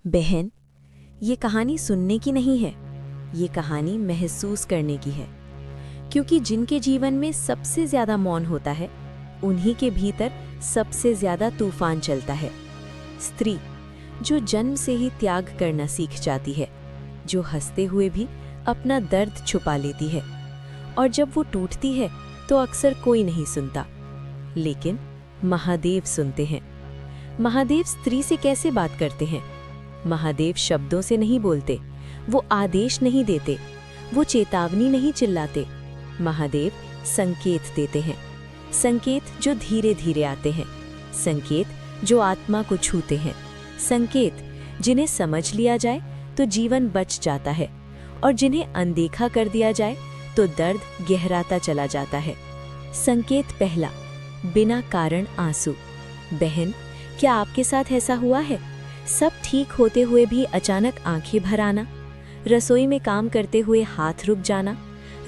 बहन, ये कहानी सुनने की नहीं है, ये कहानी महसूस करने की है। क्योंकि जिनके जीवन में सबसे ज्यादा मौन होता है, उन्हीं के भीतर सबसे ज्यादा तूफान चलता है। स्त्री जो जन्म से ही त्याग करना सीख जाती है, जो हंसते हुए भी अपना दर्द छुपा लेती है, और जब वो टूटती है तो अक्सर कोई नहीं सुनता, लेकिन महादेव सुनते हैं। महादेव स्त्री से कैसे बात करते हैं? महादेव शब्दों से नहीं बोलते, वो आदेश नहीं देते, वो चेतावनी नहीं चिल्लाते। महादेव संकेत देते हैं, संकेत जो धीरे धीरे आते हैं, संकेत जो आत्मा को छूते हैं, संकेत जिन्हें समझ लिया जाए तो जीवन बच जाता है, और जिन्हें अनदेखा कर दिया जाए तो दर्द गहराता चला जाता है। संकेत पहला, बिना कारण आंसू। बहन, क्या आपके साथ ऐसा हुआ है? सब ठीक होते हुए भी अचानक आंखें भर आना, रसोई में काम करते हुए हाथ रुक जाना,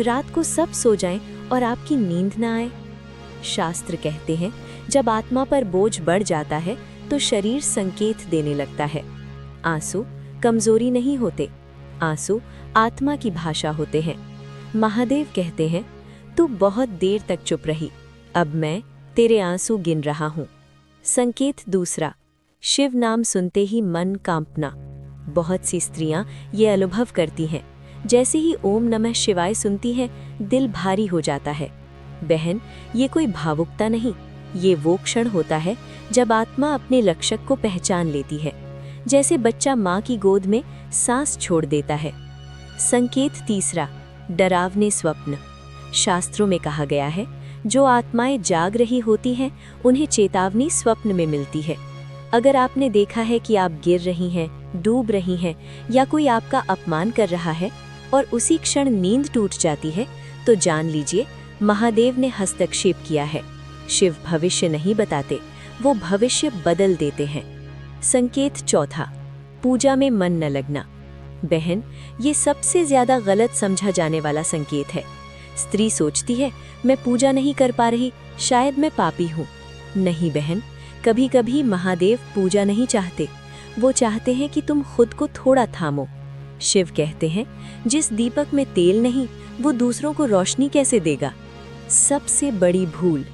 रात को सब सो जाएं और आपकी नींद ना आए। शास्त्र कहते हैं, जब आत्मा पर बोझ बढ़ जाता है तो शरीर संकेत देने लगता है। आंसू कमजोरी नहीं होते, आंसू आत्मा की भाषा होते हैं। महादेव कहते हैं, तू बहुत देर तक चुप रही, अब मैं तेरे आंसू गिन रहा हूँ। संकेत दूसरा, शिव नाम सुनते ही मन कांपना। बहुत सी स्त्रियां ये अनुभव करती हैं, जैसे ही ओम नमः शिवाय सुनती हैं, दिल भारी हो जाता है। बहन, ये कोई भावुकता नहीं, ये वो क्षण होता है जब आत्मा अपने रक्षक को पहचान लेती है, जैसे बच्चा माँ की गोद में सांस छोड़ देता है। संकेत तीसरा, डरावने स्वप्न। शास्त्रों में कहा गया है, जो आत्माएं जाग रही होती हैं, उन्हें चेतावनी स्वप्न में मिलती है। अगर आपने देखा है कि आप गिर रही हैं, डूब रही हैं, या कोई आपका अपमान कर रहा है और उसी क्षण नींद टूट जाती है, तो जान लीजिए महादेव ने हस्तक्षेप किया है। शिव भविष्य नहीं बताते, वो भविष्य बदल देते हैं। संकेत चौथा, पूजा में मन न लगना। बहन, ये सबसे ज्यादा गलत समझा जाने वाला संकेत है। स्त्री सोचती है, मैं पूजा नहीं कर पा रही, शायद मैं पापी हूँ। नहीं बहन, कभी कभी महादेव पूजा नहीं चाहते, वो चाहते हैं कि तुम खुद को थोड़ा थामो। शिव कहते हैं, जिस दीपक में तेल नहीं, वो दूसरों को रोशनी कैसे देगा? सबसे बड़ी भूल।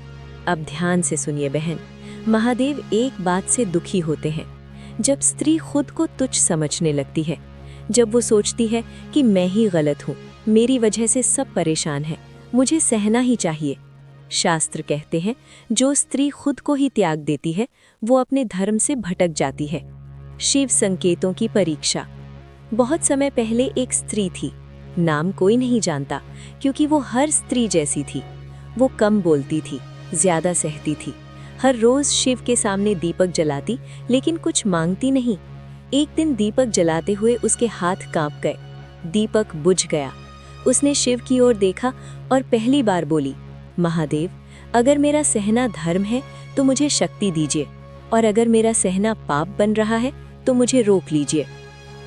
अब ध्यान से सुनिए बहन, महादेव एक बात से दुखी होते हैं, जब स्त्री खुद को तुच्छ समझने लगती है, जब वो सोचती है कि मैं ही गलत हूँ, मेरी वजह से सब परेशान हैं, मुझे सहना ही चाहिए। शास्त्र कहते हैं, जो स्त्री खुद को ही त्याग देती है, वो अपने धर्म से भटक जाती है। शिव संकेतों की परीक्षा। बहुत समय पहले एक स्त्री थी, नाम कोई नहीं जानता, क्योंकि वो हर स्त्री जैसी थी। वो कम बोलती थी, ज्यादा सहती थी, हर रोज शिव के सामने दीपक जलाती, लेकिन कुछ मांगती नहीं। एक दिन दीपक जलाते हुए उसके हाथ कांप गए, दीपक बुझ गया। उसने शिव की ओर देखा और पहली बार बोली, महादेव, अगर मेरा सहना धर्म है तो मुझे शक्ति दीजिए, और अगर मेरा सहना पाप बन रहा है तो मुझे रोक लीजिए।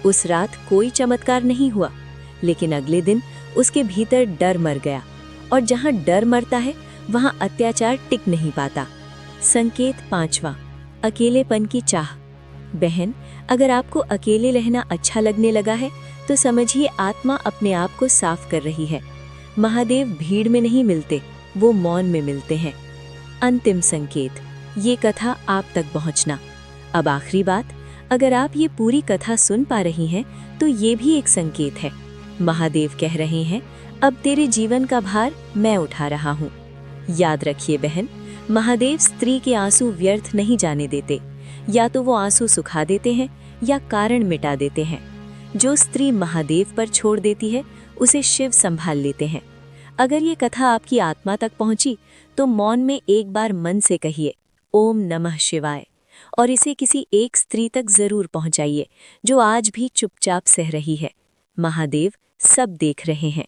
उस रात कोई चमत्कार नहीं हुआ, लेकिन अगले दिन उसके भीतर डर मर गया, और जहाँ डर मरता है वहाँ अत्याचार टिक नहीं पाता। संकेत पांचवा, अकेलेपन की चाह। बहन, अगर आपको अकेले रहना अच्छा लगने लगा है तो समझिए आत्मा अपने आप को साफ कर रही है। महादेव भीड़ में नहीं मिलते, वो मौन में मिलते हैं। अंतिम संकेत, ये कथा आप तक पहुंचना। अब आखिरी बात, अगर आप ये पूरी कथा सुन पा रही हैं तो ये भी एक संकेत है। महादेव कह रहे हैं, अब तेरे जीवन का भार मैं उठा रहा हूँ। याद रखिए बहन, महादेव स्त्री के आंसू व्यर्थ नहीं जाने देते, या तो वो आंसू सुखा देते हैं या कारण मिटा देते हैं। जो स्त्री महादेव पर छोड़ देती है, उसे शिव संभाल लेते हैं। अगर ये कथा आपकी आत्मा तक पहुंची तो मौन में एक बार मन से कहिए, ओम नमः शिवाय, और इसे किसी एक स्त्री तक जरूर पहुंचाइए जो आज भी चुपचाप सह रही है। महादेव सब देख रहे हैं।